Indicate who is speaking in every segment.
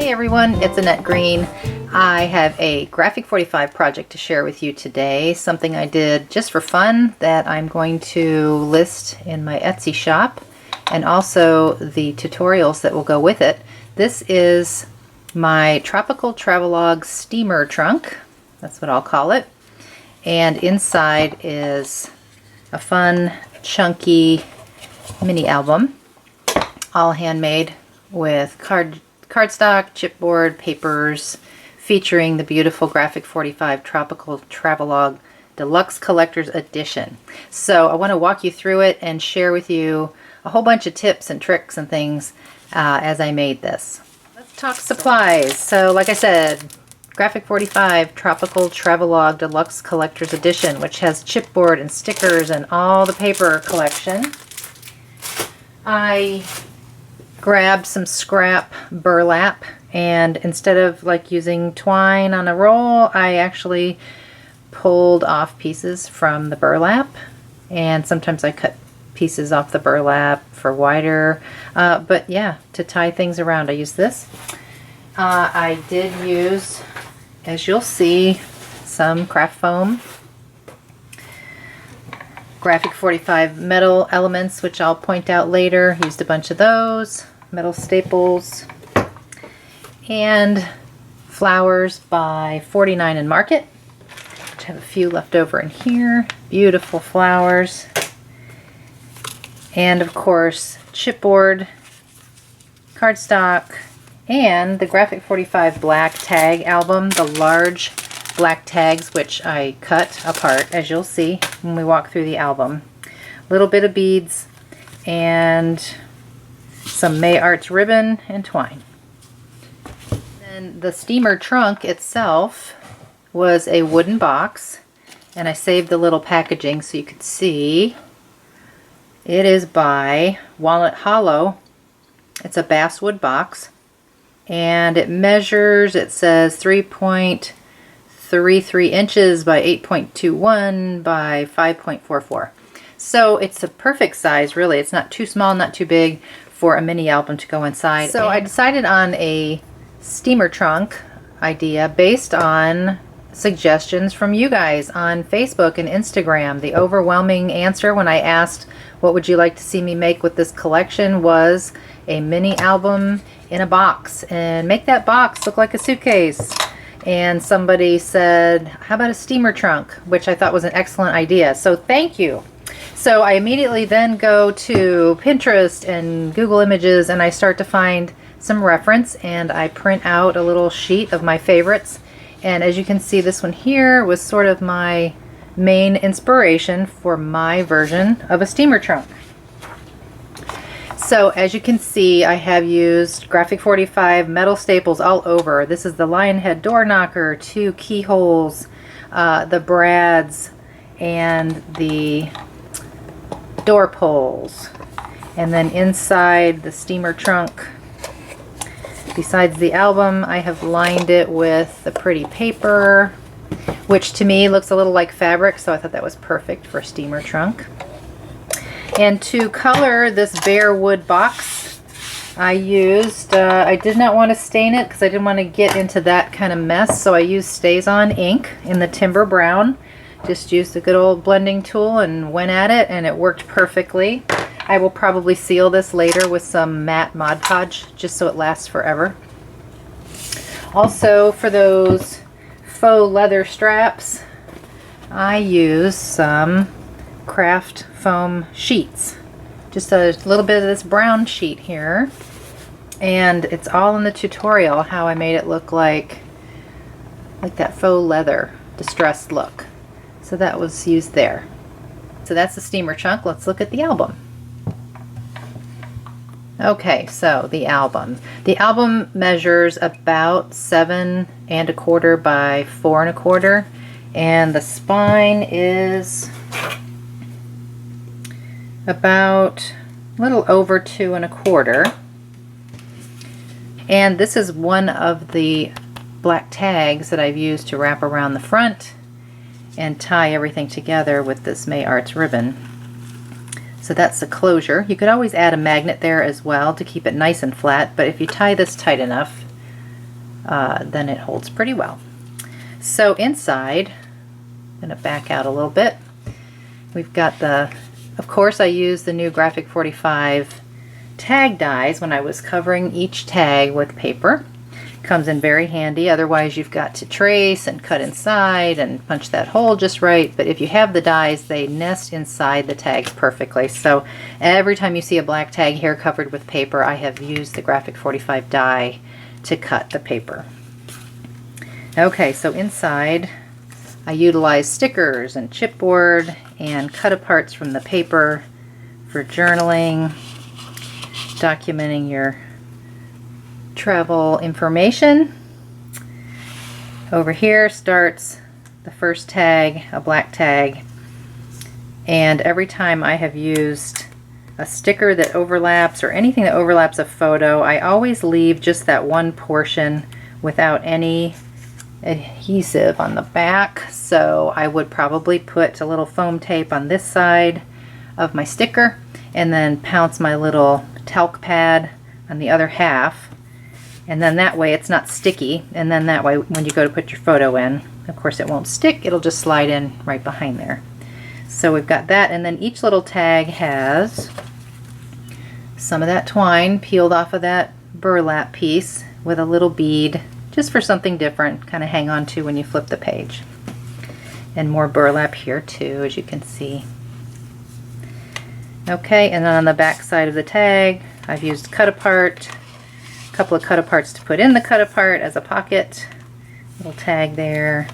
Speaker 1: Hey everyone, it's Annette Green. I have a Graphic 45 project to share with you today, something I did just for fun that I'm going to list in my Etsy shop, and also the tutorials that will go with it. This is my Tropical Travelogue steamer trunk, that's what I'll call it, and inside is a fun, chunky mini album, all handmade with cardstock, chipboard, papers, featuring the beautiful Graphic 45 Tropical Travelogue Deluxe Collector's Edition. So I want to walk you through it and share with you a whole bunch of tips and tricks and things as I made this. Let's talk supplies. So like I said, Graphic 45 Tropical Travelogue Deluxe Collector's Edition, which has chipboard and stickers and all the paper collection. I grabbed some scrap burlap, and instead of like using twine on a roll, I actually pulled off pieces from the burlap, and sometimes I cut pieces off the burlap for wider, but yeah, to tie things around I use this. I did use, as you'll see, some craft foam, Graphic 45 metal elements, which I'll point out later. Used a bunch of those, metal staples, and flowers by 49 and Market, which I have a few left over in here. Beautiful flowers. And of course, chipboard, cardstock, and the Graphic 45 black tag album, the large black tags, which I cut apart, as you'll see when we walk through the album. A little bit of beads and some May Arts ribbon and twine. And the steamer trunk itself was a wooden box, and I saved the little packaging so you could see. It is by Walnut Hollow. It's a basswood box, and it measures, it says 3.33 inches by 8.21 by 5.44. So it's a perfect size, really. It's not too small, not too big for a mini album to go inside. So I decided on a steamer trunk idea based on suggestions from you guys on Facebook and Instagram. The overwhelming answer when I asked what would you like to see me make with this collection was a mini album in a box, and make that box look like a suitcase. And somebody said, how about a steamer trunk, which I thought was an excellent idea. So thank you. So I immediately then go to Pinterest and Google Images, and I start to find some reference, and I print out a little sheet of my favorites. And as you can see, this one here was sort of my main inspiration for my version of a steamer trunk. So as you can see, I have used Graphic 45 metal staples all over. This is the lion head door knocker, 2 keyholes, the brads, and the door pulls. And then inside the steamer trunk, besides the album, I have lined it with the pretty paper, which to me looks a little like fabric, so I thought that was perfect for a steamer trunk. And to color this bare wood box, I used, I did not want to stain it because I didn't want to get into that kind of mess, so I used Stays-On ink in the Timber Brown. Just used a good old blending tool and went at it, and it worked perfectly. I will probably seal this later with some matte Mod Podge just so it lasts forever. Also, for those faux leather straps, I used some craft foam sheets. Just a little bit of this brown sheet here. And it's all in the tutorial how I made it look like that faux leather distressed look. So that was used there. So that's the steamer trunk. Let's look at the album. Okay, so the album. The album measures about 7 1/4 by 4 1/4, and the spine is about a little over 2 1/4. And this is one of the black tags that I've used to wrap around the front and tie everything together with this May Arts ribbon. So that's the closure. You could always add a magnet there as well to keep it nice and flat, but if you tie this tight enough, then it holds pretty well. So inside, I'm going to back out a little bit. We've got of course I used the new Graphic 45 tag dies when I was covering each tag with paper. Comes in very handy, otherwise you've got to trace and cut inside and punch that hole just right. But if you have the dies, they nest inside the tags perfectly. So every time you see a black tag here covered with paper, I have used the Graphic 45 die to cut the paper. Okay, so inside I utilize stickers and chipboard and cut-aparts from the paper for journaling, documenting your travel information. Over here starts the first tag, a black tag, and every time I have used a sticker that overlaps or anything that overlaps a photo, I always leave just that one portion without any adhesive on the back. So I would probably put a little foam tape on this side of my sticker and then pounce my little talc pad on the other half, and then that way it's not sticky, and then that way when you go to put your photo in, of course it won't stick, it'll just slide in right behind there. So we've got that, and then each little tag has some of that twine peeled off of that burlap piece with a little bead, just for something different, kind of hang on to when you flip the page. And more burlap here too, as you can see. Okay, and then on the back side of the tag, I've used cut-apart, a couple of cut-aparts to put in the cut-apart as a pocket. Little tag there.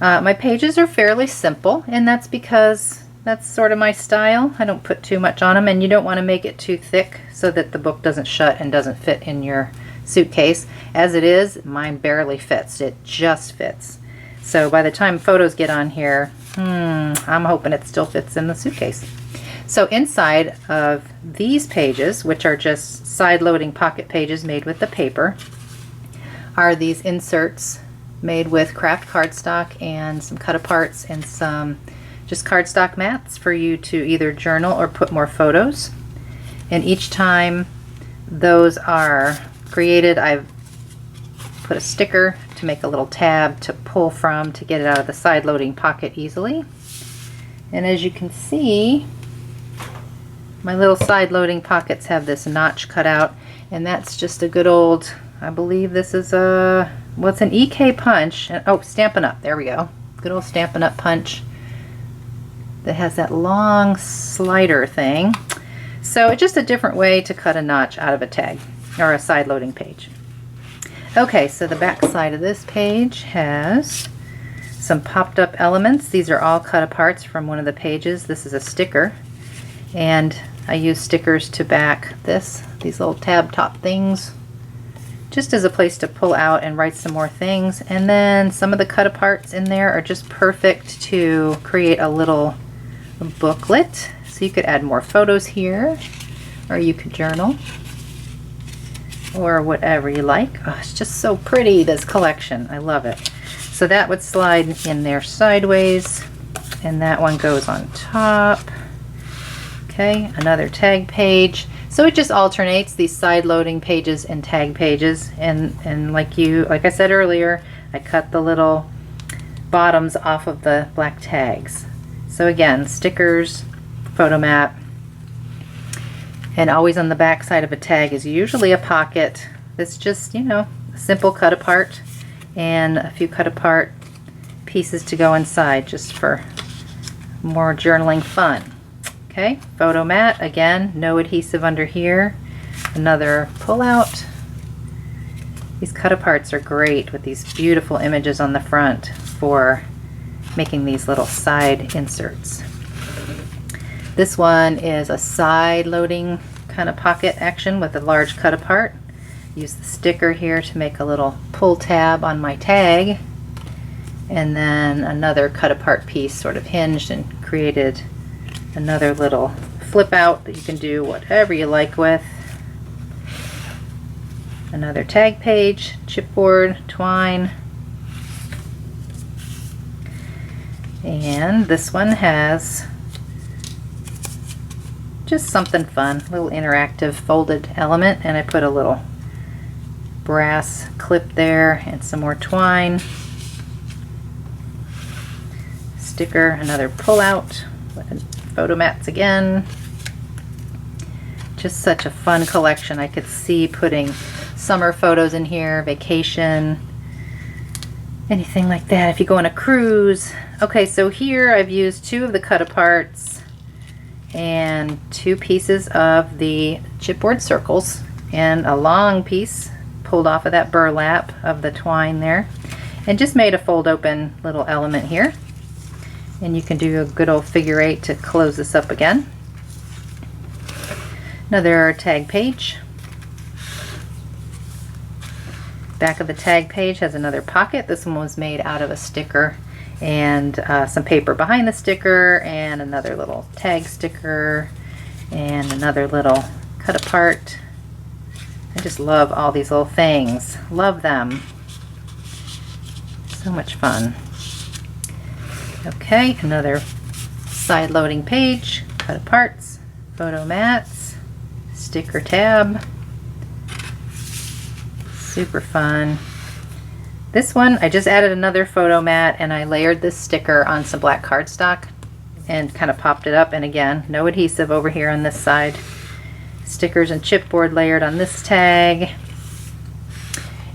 Speaker 1: My pages are fairly simple, and that's because that's sort of my style. I don't put too much on them, and you don't want to make it too thick so that the book doesn't shut and doesn't fit in your suitcase. As it is, mine barely fits. It just fits. So by the time photos get on here, I'm hoping it still fits in the suitcase. So inside of these pages, which are just side-loading pocket pages made with the paper, are these inserts made with craft cardstock and some cut-aparts and some just cardstock mats for you to either journal or put more photos. And each time those are created, I've put a sticker to make a little tab to pull from to get it out of the side-loading pocket easily. And as you can see, my little side-loading pockets have this notch cut out, and that's just a good old, I believe this is a, well, it's an EK punch. Oh, Stampin' Up! There we go. Good old Stampin' Up! Punch that has that long slider thing. So it's just a different way to cut a notch out of a tag or a side-loading page. Okay, so the back side of this page has some popped up elements. These are all cut-aparts from one of the pages. This is a sticker, and I use stickers to back these little tab top things, just as a place to pull out and write some more things. And then some of the cut-aparts in there are just perfect to create a little booklet. So you could add more photos here, or you could journal, or whatever you like. Oh, it's just so pretty, this collection. I love it. So that would slide in there sideways, and that one goes on top. Okay, another tag page. So it just alternates these side-loading pages and tag pages, and like I said earlier, I cut the little bottoms off of the black tags. So again, stickers, photo mat, and always on the back side of a tag is usually a pocket that's just, a simple cut apart and a few cut apart pieces to go inside just for more journaling fun. Okay, photo mat, again, no adhesive under here. Another pull out. These cut aparts are great with these beautiful images on the front for making these little side inserts. This one is a side loading kind of pocket action with a large cut apart. Use the sticker here to make a little pull tab on my tag, and then another cut apart piece sort of hinged and created another little flip out that you can do whatever you like with. Another tag page, chipboard, twine. And this one has just something fun, a little interactive folded element, and I put a little brass clip there and some more twine. Sticker, another pull out with photo mats again. Just such a fun collection. I could see putting summer photos in here, vacation, anything like that if you go on a cruise. Okay, so here I've used 2 of the cut aparts and 2 pieces of the chipboard circles and a long piece pulled off of that burlap of the twine there, and just made a fold open little element here. And you can do a good old figure 8 to close this up again. Another tag page. Back of the tag page has another pocket. This one was made out of a sticker and some paper behind the sticker, and another little tag sticker, and another little cut apart. I just love all these little things. Love them. So much fun. Okay, another side loading page, cut aparts, photo mats, sticker tab. Super fun. This one, I just added another photo mat and I layered this sticker on some black cardstock and kind of popped it up. And again, no adhesive over here on this side. Stickers and chipboard layered on this tag.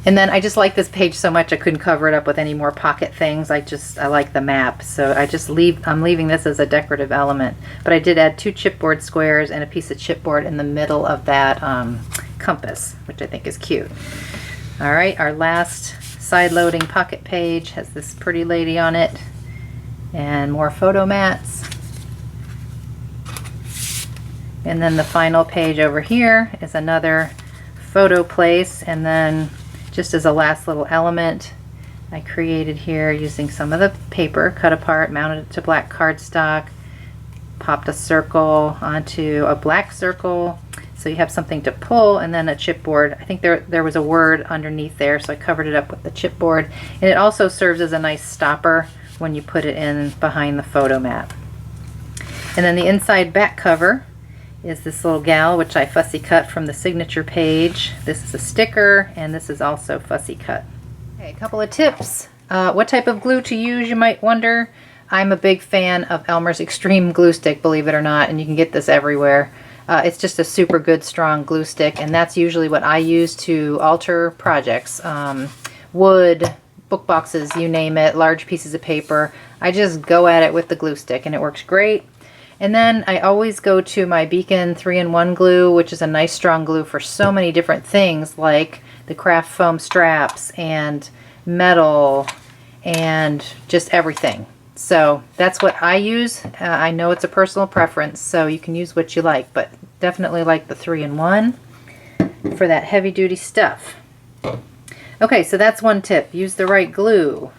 Speaker 1: And then I just like this page so much I couldn't cover it up with any more pocket things. I like the map, so I'm leaving this as a decorative element. But I did add 2 chipboard squares and a piece of chipboard in the middle of that compass, which I think is cute. All right, our last side loading pocket page has this pretty lady on it and more photo mats. And then the final page over here is another photo place, and then just as a last little element, I created here using some of the paper cut apart, mounted it to black cardstock, popped a circle onto a black circle, so you have something to pull, and then a chipboard. I think there was a word underneath there, so I covered it up with the chipboard. And it also serves as a nice stopper when you put it in behind the photo mat. And then the inside back cover is this little gal, which I fussy cut from the signature page. This is a sticker, and this is also fussy cut. Okay, a couple of tips. What type of glue to use, you might wonder. I'm a big fan of Elmer's Extreme Glue Stick, believe it or not, and you can get this everywhere. It's just a super good, strong glue stick, and that's usually what I use to alter projects. Wood, book boxes, you name it, large pieces of paper. I just go at it with the glue stick, and it works great. And then I always go to my Beacon 3-in-1 glue, which is a nice strong glue for so many different things, like the craft foam straps and metal and just everything. So that's what I use. I know it's a personal preference, so you can use what you like, but definitely like the 3-in-1 for that heavy duty stuff. Okay, so that's one tip. Use the right glue.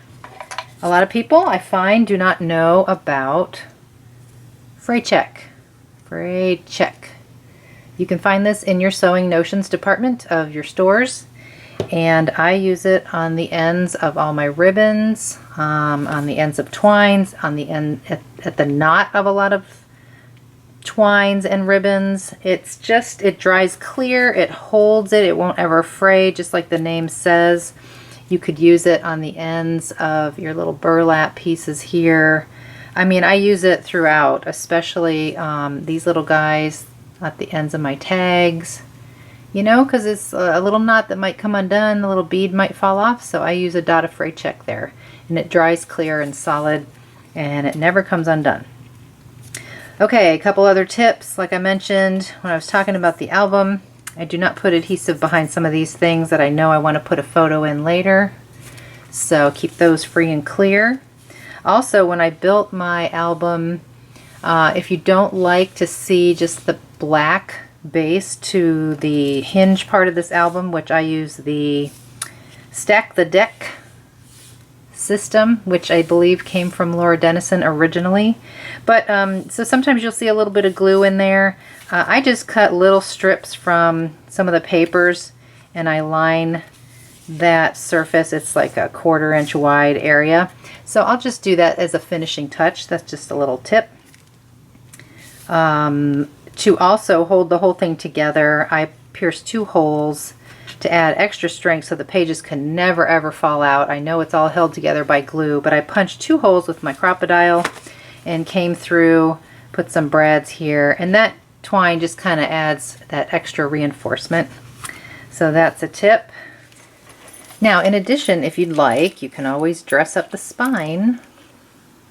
Speaker 1: A lot of people, I find, do not know about Fray Check. Fray Check. You can find this in your Sewing Notions department of your stores, and I use it on the ends of all my ribbons, on the ends of twines, on the end at the knot of a lot of twines and ribbons. It's just, it dries clear, it holds it, it won't ever fray, just like the name says. You could use it on the ends of your little burlap pieces here. I mean, I use it throughout, especially these little guys at the ends of my tags, you know, because it's a little knot that might come undone, the little bead might fall off, so I use a dot of Fray Check there, and it dries clear and solid, and it never comes undone. Okay, a couple other tips. Like I mentioned when I was talking about the album, I do not put adhesive behind some of these things that I know I want to put a photo in later, so keep those free and clear. Also, when I built my album, if you don't like to see just the black base to the hinge part of this album, which I use the Stack the Deck system, which I believe came from Laura Dennison originally. But so sometimes you'll see a little bit of glue in there. I just cut little strips from some of the papers and I line that surface. It's like a 1/4 inch wide area. So I'll just do that as a finishing touch. That's just a little tip. To also hold the whole thing together, I pierced 2 holes to add extra strength so the pages can never ever fall out. I know it's all held together by glue, but I punched 2 holes with my Crocodile and came through, put some brads here, and that twine just kind of adds that extra reinforcement. So that's a tip. Now, in addition, if you'd like, you can always dress up the spine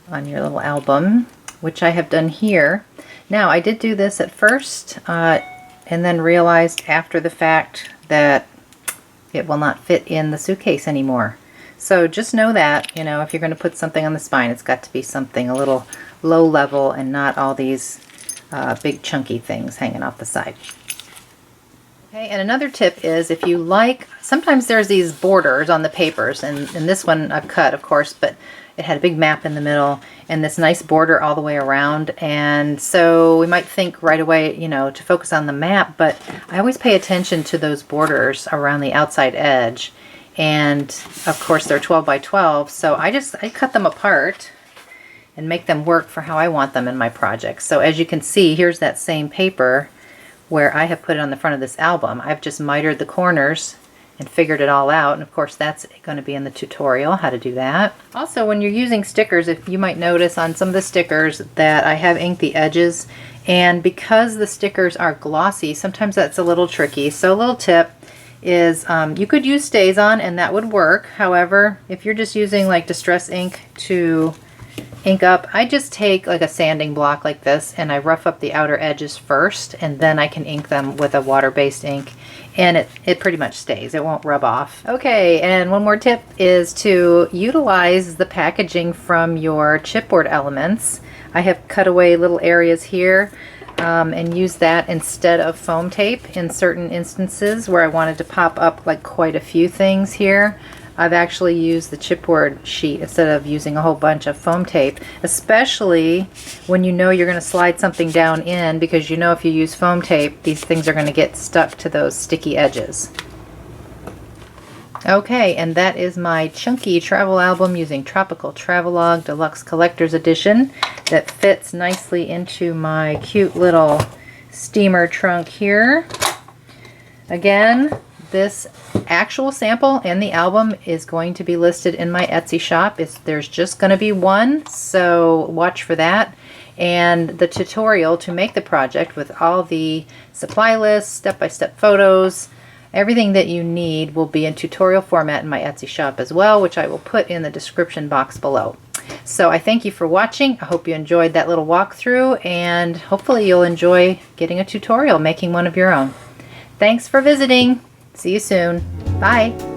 Speaker 1: on your little album, which I have done here. Now, I did do this at first and then realized after the fact that it will not fit in the suitcase anymore. So just know that, you know, if you're going to put something on the spine, it's got to be something a little low level and not all these big chunky things hanging off the side. Okay, and another tip is if you like, sometimes there's these borders on the papers, and this one I've cut, of course, but it had a big map in the middle and this nice border all the way around, and so we might think right away, you know, to focus on the map, but I always pay attention to those borders around the outside edge, and of course they're 12 by 12, so I cut them apart and make them work for how I want them in my project. So as you can see, here's that same paper where I have put it on the front of this album. I've just mitered the corners and figured it all out, and of course that's going to be in the tutorial how to do that. Also, when you're using stickers, if you might notice on some of the stickers that I have inked the edges, and because the stickers are glossy, sometimes that's a little tricky. So a little tip is you could use StazOn and that would work. However, if you're just using like distress ink to ink up, I just take like a sanding block like this and I rough up the outer edges first, and then I can ink them with a water-based ink, and it pretty much stays. It won't rub off. Okay, and one more tip is to utilize the packaging from your chipboard elements. I have cut away little areas here and use that instead of foam tape in certain instances where I wanted to pop up like quite a few things here. I've actually used the chipboard sheet instead of using a whole bunch of foam tape, especially when you know you're going to slide something down in, because you know if you use foam tape, these things are going to get stuck to those sticky edges. Okay, and that is my chunky travel album using Tropical Travelogue Deluxe Collector's Edition that fits nicely into my cute little steamer trunk here. Again, this actual sample and the album is going to be listed in my Etsy shop. There's just going to be one, so watch for that. And the tutorial to make the project with all the supply lists, step-by-step photos, everything that you need will be in tutorial format in my Etsy shop as well, which I will put in the description box below. So I thank you for watching. I hope you enjoyed that little walkthrough, and hopefully you'll enjoy getting a tutorial making one of your own. Thanks for visiting. See you soon. Bye.